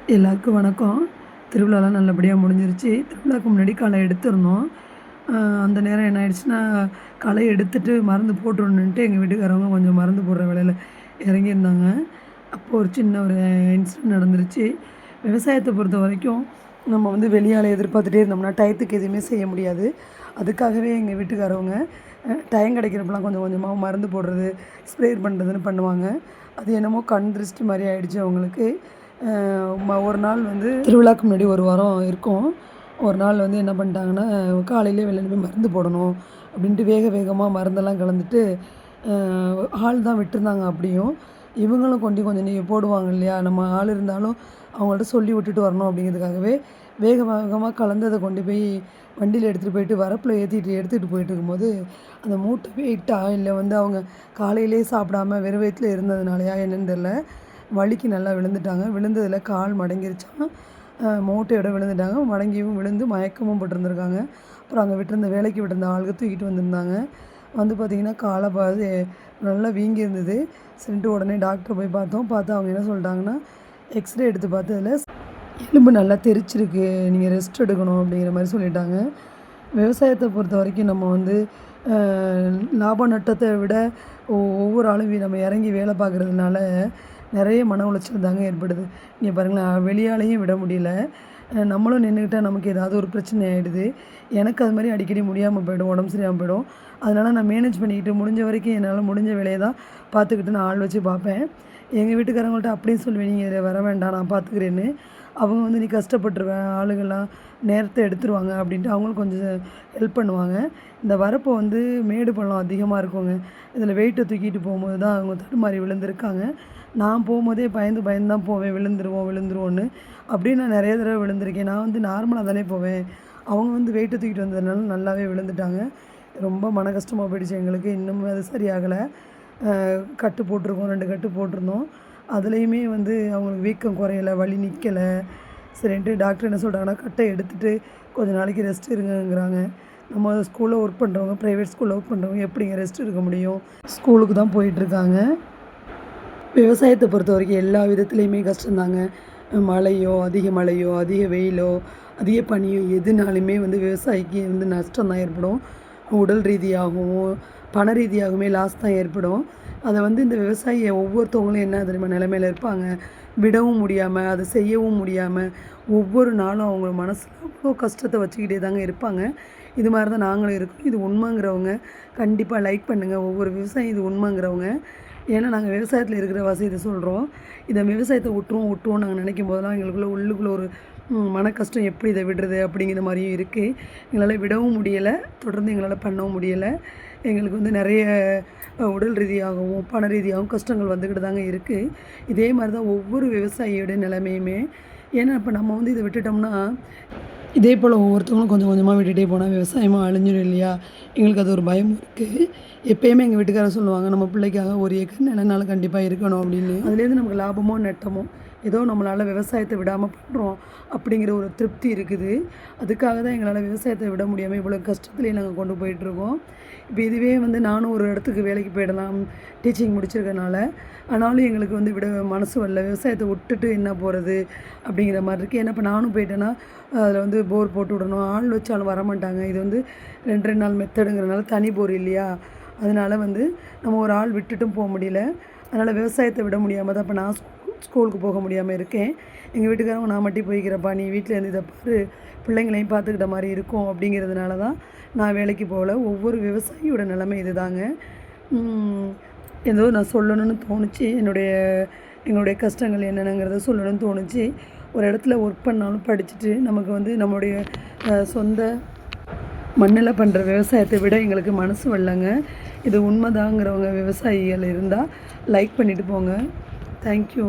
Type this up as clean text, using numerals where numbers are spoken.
எல்லாருக்கும் வணக்கம். திருவிழாலாம் நல்லபடியாக முடிஞ்சிருச்சு. திருவிழாவுக்கு முன்னாடி களை எடுத்திருந்தோம். அந்த நேரம் என்ன ஆயிடுச்சுன்னா, களை எடுத்துட்டு மருந்து போட்டுறணுன்ட்டு எங்கள் வீட்டுக்காரவங்க கொஞ்சம் மருந்து போடுற வேலையில இறங்கியிருந்தாங்க. அப்போ ஒரு சின்ன ஒரு இன்சிடென்ட் நடந்துருச்சு. விவசாயத்த பொறுத்தவரைக்கும் நம்ம வந்து வெளியாள எதிர்பார்த்துட்டே இருந்தோம்னா, டயத்துக்கு எதுவுமே செய்ய முடியாது. அதுக்காகவே எங்க வீட்டுக்காரவங்க டைம் கிடைக்கிறப்பலாம் கொஞ்சம் கொஞ்சமா மருந்து போடுறது, ஸ்ப்ரே பண்ணுறதுன்னு பண்ணுவாங்க. அது என்னமோ கண் திருஷ்டி மாரி ஆயிடுச்சு அவங்களுக்கு. ஒரு நாள் வந்து திருவிழாவுக்கு முன்னாடி 1 வாரம் இருக்கும். ஒரு நாள் வந்து என்ன பண்ணிட்டாங்கன்னா, காலையிலேயே வெள்ளன போய் மருந்து போடணும் அப்படின்ட்டு வேக வேகமா மருந்தெல்லாம் கலந்துட்டு, ஆள் தான் விட்டுருந்தாங்க அப்படியும். இவங்களும் கொண்டு கொஞ்சம் போடுவாங்க இல்லையா? நம்ம ஆள் இருந்தாலும் அவங்கள்ட்ட சொல்லி விட்டுட்டு வரணும் அப்படிங்கிறதுக்காகவே, வேக வேகமா கலந்தத கொண்டு போய் வண்டியில எடுத்துகிட்டு போயிட்டு வரப்புல எடுத்துக்கிட்டு போயிட்டு இருக்கும்போது, அந்த மூட்டை வெயிட்டா இல்ல வந்து அவங்க காலையிலேயே சாப்பிடாம வெறும் வயித்துல இருந்ததுனாலயா என்னன்னு தெரியல. வலிக்கு நல்லா விழுந்துட்டாங்க. விழுந்ததில கால் மடங்கிருச்சாம். மூட்டையோட விழுந்துட்டாங்க. மடங்கியும் விழுந்து மயக்கமும் போட்டிருந்துருக்காங்க. அப்புறம் அங்கே விட்டிருந்த வேலைக்கு விட்டிருந்த ஆளுங்க தூக்கிட்டு வந்திருந்தாங்க. வந்து பார்த்திங்கன்னா, காலை நல்லா வீங்கியிருந்தது. சரின்ட்டு உடனே டாக்டர் போய் பார்த்தோம். பார்த்தா அவங்க என்ன சொல்லிட்டாங்கன்னா, எக்ஸ்ரே எடுத்து பார்த்ததுல எலும்பு நல்லா தெறிச்சிருக்கு. நீங்க ரெஸ்ட் எடுக்கணும் அப்படிங்கிற மாரி சொல்லிட்டாங்க. விவசாயத்த பொறுத்தவரைக்கும் நம்ம வந்து அ லாப நட்டத்த விட ஒவ்வொரு ஆளும் நம்ம இறங்கி வேலை பார்க்குறதுனால நெறைய மன உளைச்சல் தாங்க ஏற்படுது. இங்க பாருங்களேன், வெளியாளையும் விட முடியல. நம்மளும் நின்னுக்கிட்டா நமக்கு ஏதாவது ஒரு பிரச்சனை ஆயிடுது. எனக்கு அது மாரி அடிக்கடி முடியாம போயிடும். உடம்பு சரியில்லாம போயிடும். அதனால நான் மேனேஜ் பண்ணிக்கிட்டு முடிஞ்ச வரைக்கும் என்னால முடிஞ்ச வேலைய தான் பார்த்துக்கிட்டு நான் ஆள் வச்சு பார்ப்பேன். எங்க வீட்டுக்காரவங்கள்ட்ட அப்படியே சொல்லுவேன், "நீங்க இதில வர வேண்டாம் நான் பார்த்துக்கிறேன்னு." அவங்க வந்து, "நீ கஷ்டப்பட்டுருவ, ஆளுங்கலாம் நேரத்த எடுத்துருவாங்க." அப்படின்ட்டு அவங்களும் கொஞ்சம் ஹெல்ப் பண்ணுவாங்க. இந்த வரப்பு வந்து மேடு பள்ளம் அதிகமா இருக்குங்க. இதில வெயிட்ட தூக்கிட்டு போம்போது தான் அவங்க தடுமாறி விழுந்திருக்காங்க. நான் போம்போதே பயந்து பயந்து தான் போவேன். விழுந்துருவோம் விழுந்துருவோன்னு. அப்படியே நான் நெறைய தடவ விழுந்திருக்கேன். நான் வந்து நார்மலா தானே போவேன். அவங்க வந்து வெயிட்ட தூக்கிட்டு வந்ததுனால நல்லாவே விழுந்துட்டாங்க. ரொம்ப மன கஷ்டமா போயிடுச்சு எங்களுக்கு. இன்னுமே அது சரியாகல. கட்டு போட்டிருக்கோம். 2 கட்டு போட்டிருந்தோம். அதுலயுமே வந்து அவங்களுக்கு வீக்கம் குறையல, வலி நிக்கல. சரின்ட்டு டாக்டர் என்ன சொல்றாங்கன்னா, கட்ட எடுத்துட்டு கொஞ்ச நாளைக்கு ரெஸ்ட் இருங்கங்கிறாங்க. நம்ம ஸ்கூல்ல ஒர்க் பண்ணுறவங்க, பிரைவேட் ஸ்கூல்ல ஒர்க் பண்ணுறவங்க எப்படிங்க ரெஸ்ட் எடுக்க முடியும்? ஸ்கூலுக்கு தான் போயிட்டுருக்காங்க. விவசாயத்த பொறுத்தவரைக்கும் எல்லா விதத்துலயுமே கஷ்டம்தாங்க. அதிக மழையோ, அதிக வெயிலோ, அதிக பனியோ எதுனாலுமே வந்து விவசாயிக்கு வந்து நஷ்டம் தான் ஏற்படும். உடல் ரீதியாகவும், பண ரீதியாகவுமே லாஸ் தான் ஏற்படும். அத வந்து இந்த விவசாயிய ஒவ்வொருத்தவங்களும் என்ன தெரியுமா நிலைமையில இருப்பாங்க. விடவும் முடியாம, அத செய்யவும் முடியாம, ஒவ்வொரு நாளும் அவங்க மனசுல அவ்ளோ கஷ்டத்த வச்சுக்கிட்டே தாங்க இருப்பாங்க. இது மாரி தான் நாங்களும் இருக்கோம். இது உண்மைங்கிறவங்க கண்டிப்பா லைக் பண்ணுங்க. ஒவ்வொரு விவசாயியும் இது உண்மைங்கிறவங்க. ஏன்னா, நாங்க விவசாயத்தில இருக்கிறவாசி இத சொல்றோம். இத விவசாயத்த விட்டுருவோம் நாங்க நினைக்கும் போதெல்லாம் எங்களுக்குள்ள உள்ளுக்குள்ள ஒரு மன கஷ்டம் எப்படி இத விடுறது அப்படிங்கிற மாரியும் இருக்கு. எங்களால விடவும் முடியல. தொடர்ந்து எங்களால பண்ணவும் முடியல. எங்களுக்கு வந்து நெறைய உடல் ரீதியாகவும், பண ரீதியாகவும் கஷ்டங்கள் வந்துக்கிட்டு தாங்க இருக்கு. இதே மாரி தான் ஒவ்வொரு விவசாயியோட நிலைமையுமே. ஏன்னா, இப்ப நம்ம வந்து இத விட்டுட்டோம்னா, இதே போல ஒவ்வொருத்தவங்களும் கொஞ்சம் கொஞ்சமா விட்டுட்டே போனா விவசாயமும் அழிஞ்சிரும் இல்லையா? எங்களுக்கு அது ஒரு பயமும் இருக்கு. எப்பயுமே எங்க வீட்டுக்காரர் சொல்லுவாங்க, "நம்ம பிள்ளைக்காக 1 ஏக்கர் நிலனாலும் கண்டிப்பா இருக்கணும்." அப்படின்னு. அதுலேருந்து நமக்கு லாபமோ, நட்டமோ ஏதோ நம்மளால விவசாயத்த விடாம பண்றோம் அப்படிங்கிற ஒரு திருப்தி இருக்குது. அதுக்காக தான் எங்களால விவசாயத்த விட முடியாம இவ்வளோ கஷ்டத்துலயும் நாங்க கொண்டு போயிட்டுருக்கோம். இப்ப இதுவே வந்து நானும் ஒரு இடத்துக்கு வேலைக்கு போயிடலாம், டீச்சிங் முடிச்சிருக்கனால. ஆனாலும் எங்களுக்கு வந்து விட மனசு வரல. விவசாயத்த விட்டுட்டு என்ன போறது? அப்படிங்கிற மாரி இருக்கு. ஏன்னா, இப்ப நானும் போயிட்டேன்னா, அதில வந்து போர் போட்டு விடணும். ஆள் வச்சாலும் வரமாட்டாங்க. இது வந்து 2 நாள் மெத்தடுங்கிறனால தனி போர் இல்லையா? அதனால வந்து நம்ம ஒரு ஆள் விட்டுட்டும் முடியல. அதனால விவசாயத்த விட முடியாம தான் இப்ப நான் ஸ்கூலுக்கு போக முடியாம இருக்கேன். எங்க வீட்டுக்காரவங்க, "நான் மட்டும் போய்க்கிறேன்ப்பா. நீ வீட்ல இருந்து இத பாரு. பிள்ளைங்களையும் பார்த்துக்கிட்ட மாரி இருக்கும்." அப்படிங்கிறதுனால தான் நான் வேலைக்கு போகல. ஒவ்வொரு விவசாயியோட நிலைமை இதுதாங்க. ம். ஏதோ நான் சொல்லணும்னு தோணுச்சு. எங்களுடைய கஷ்டங்கள் என்னென்னங்கிறத சொல்லணும்னு தோணுச்சு. ஒரு இடத்துல ஒர்க் பண்ணாலும் படிச்சுட்டு நமக்கு வந்து நம்மளுடைய சொந்த மண்ணில பண்ற விவசாயத்த விட எங்களுக்கு மனசு வரலங்க. இது உண்மைதாங்கிறவங்க விவசாயிகள் இருந்தா லைக் பண்ணிட்டு போங்க. Thank you.